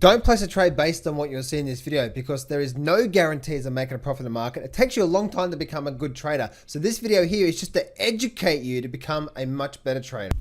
Don't place a trade based on what you're seeing in this video because there is no guarantees of making a profit in the market. It takes you a long time to become a good trader. So this video here is just to educate you to become a much better trader.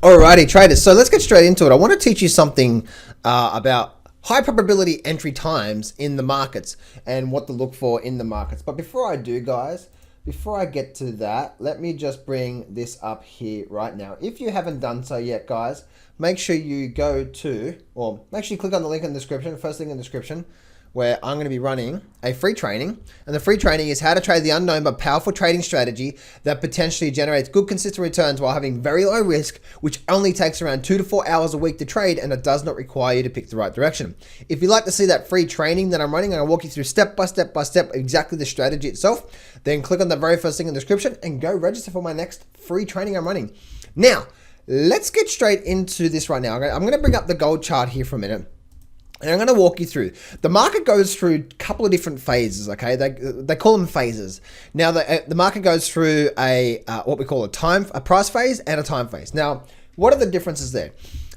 Alrighty, traders. So let's get straight into it. I want to teach you something about high probability entry times in the markets and what to look for in the markets. But before I do, guys, before I get to that, let me just bring this up here right now. If you haven't done so yet, guys, make sure you go to, or make sure you click on the link in the description, first link in the description, where I'm going to be running a free training. And the free training is how to trade the unknown but powerful trading strategy that potentially generates good consistent returns while having very low risk, which only takes around 2 to 4 hours a week to trade, and it does not require you to pick the right direction. If you'd like to see that free training that I'm running, I'm going to walk you through step by step exactly the strategy itself. Then click on the very first link in the description and go register for my next free training I'm running. Now, let's get straight into this right now. I'm going to bring up the gold chart here for a minute. And I'm going to walk you through. The market goes through a couple of different phases, okay? They call them phases. Now, the market goes through a what we call a price phase and a time phase. Now, what are the differences there?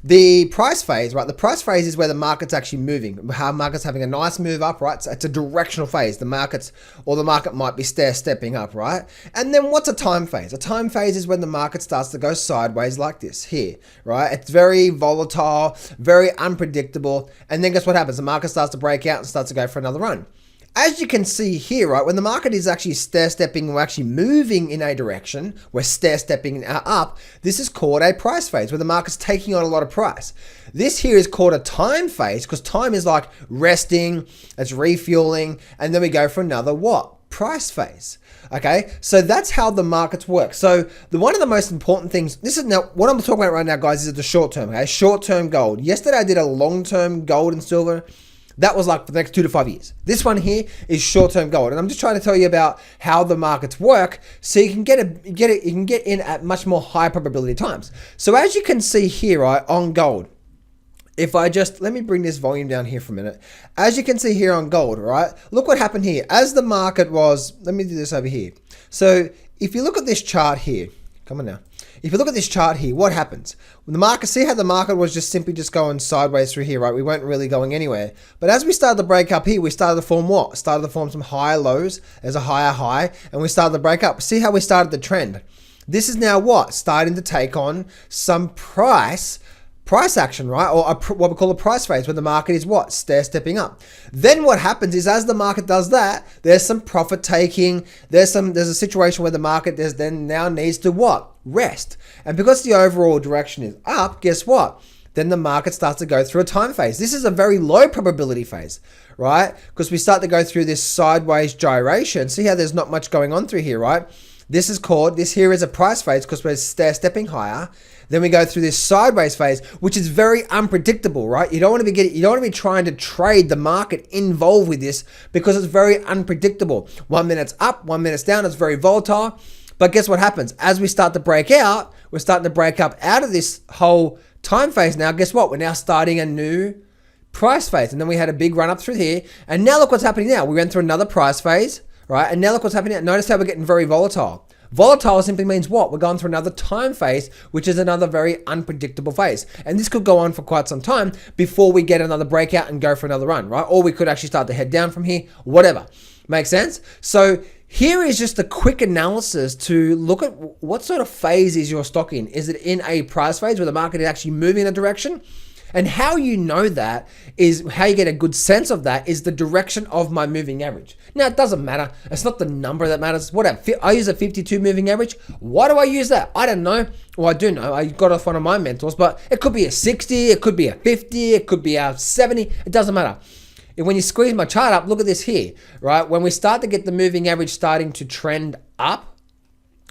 The price phase, right? The price phase is where the market's actually moving. How market's having a nice move up, right? So it's a directional phase. The market might be stepping up, right? And then what's a time phase? A time phase is when the market starts to go sideways like this here, right? It's very volatile, very unpredictable. And then guess what happens? The market starts to break out and starts to go for another run. As you can see here, right, when the market is actually stair-stepping, we're actually moving in a direction, we're stair-stepping up, this is called a price phase, where the market's taking on a lot of price. This here is called a time phase, because time is like resting, it's refueling, and then we go for another what? Price phase. Okay, so that's how the markets work. So one of the most important things, this is now, what I'm talking about right now, guys, is the short term, okay? Short-term gold. Yesterday I did a long-term gold and silver. That was like for the next 2 to 5 years. This one here is short-term gold. And I'm just trying to tell you about how the markets work so you can get in at much more high probability times. So as you can see here, right, on gold, if I just, let me bring this volume down here for a minute. As you can see here on gold, right, look what happened here. As the market was, let me do this over here. So if you look at this chart here, come on now. If you look at this chart here, what happens? When the market, see how the market was just simply just going sideways through here, right? We weren't really going anywhere. But as we started to break up here, we started to form what? Started to form some higher lows. There's a higher high, and we started to break up. See how we started the trend? This is now what? Starting to take on some price action, right? Or what we call a price phase, where the market is what? Stepping up. Then what happens is, as the market does that, there's some profit taking. There's a situation where the market now needs to what? Rest. And because the overall direction is up, guess what? Then the market starts to go through a time phase. This is a very low probability phase, right? Because we start to go through this sideways gyration. See how there's not much going on through here, right? This here is a price phase because we're stepping higher. Then we go through this sideways phase, which is very unpredictable, right? You don't want to be trying to trade the market involved with this because it's very unpredictable. 1 minute's up, 1 minute's down. It's very volatile. But guess what happens? As we start to break out, we're starting to break up out of this whole time phase now. Guess what? We're now starting a new price phase. And then we had a big run up through here. And now look what's happening now. We went through another price phase, right? And now look what's happening now. Notice how we're getting very volatile. Volatile simply means what? We're going through another time phase, which is another very unpredictable phase. And this could go on for quite some time before we get another breakout and go for another run, right? Or we could actually start to head down from here, whatever. Make sense? So here is just a quick analysis to look at what sort of phase is your stock in. Is it in a price phase where the market is actually moving in a direction? And how you know that is, how you get a good sense of that is the direction of my moving average. Now, it doesn't matter. It's not the number that matters. Whatever. I use a 52 moving average. Why do I use that? I don't know. Well, I do know. I got off one of my mentors, but it could be a 60, it could be a 50, it could be a 70. It doesn't matter. When you squeeze my chart up, look at this here, right? When we start to get the moving average starting to trend up,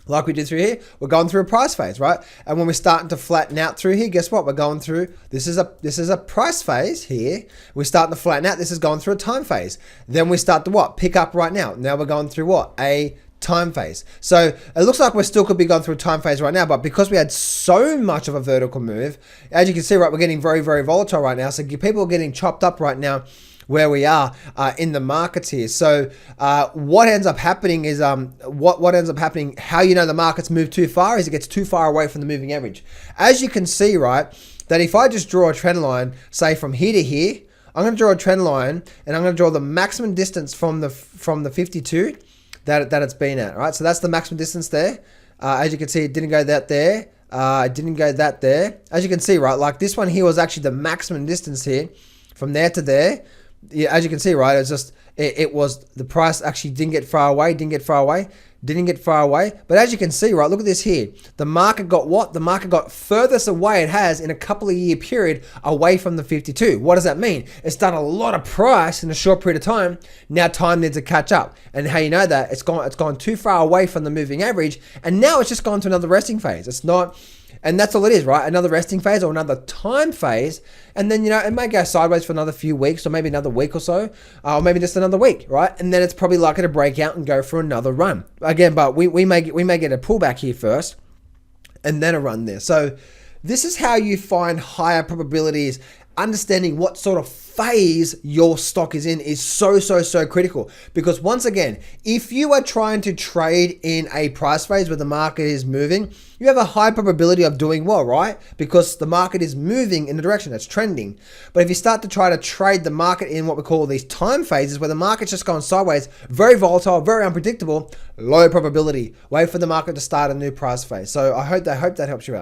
like we did through here, we're going through a price phase, right? And when we're starting to flatten out through here, guess what? We're going through, this is a price phase here. We're starting to flatten out. This is going through a time phase. Then we start to what? Pick up right now. Now we're going through what? A time phase. So it looks like we still could be going through a time phase right now, but because we had so much of a vertical move, as you can see, right, we're getting very, very volatile right now. So people are getting chopped up right now where we are in the markets here. So what ends up happening is what ends up happening, how you know the markets move too far is it gets too far away from the moving average. As you can see, right, that if I just draw a trend line, say from here to here, I'm going to draw a trend line, and I'm going to draw the maximum distance from the 52 that it's been at. Right, so that's the maximum distance there. As you can see, it didn't go that there. It didn't go that there. As you can see, right, like this one here was actually the maximum distance here from there to there. Yeah, as you can see, right, it's just it was the price actually didn't get far away, didn't get far away. But as you can see, right, look at this here. The market got what? The market got furthest away it has in a couple of year period away from the 52. What does that mean? It's done a lot of price in a short period of time. Now time needs to catch up. And how you know that? It's gone too far away from the moving average, and now it's just gone to another resting phase. It's not. And that's all it is, right? Another resting phase or another time phase. And then, it may go sideways for another few weeks, or maybe another week or so, or maybe just another week, right? And then it's probably likely to break out and go for another run. Again, but we may get a pullback here first and then a run there. So this is how you find higher probabilities. Understanding what sort of phase your stock is in is so critical, because once again, if you are trying to trade in a price phase where the market is moving, you have a high probability of doing well, right? Because the market is moving in the direction that's trending. But if you start to try to trade the market in what we call these time phases where the market's just going sideways, very volatile, very unpredictable, low probability. Wait for the market to start a new price phase. So I hope that helps you out.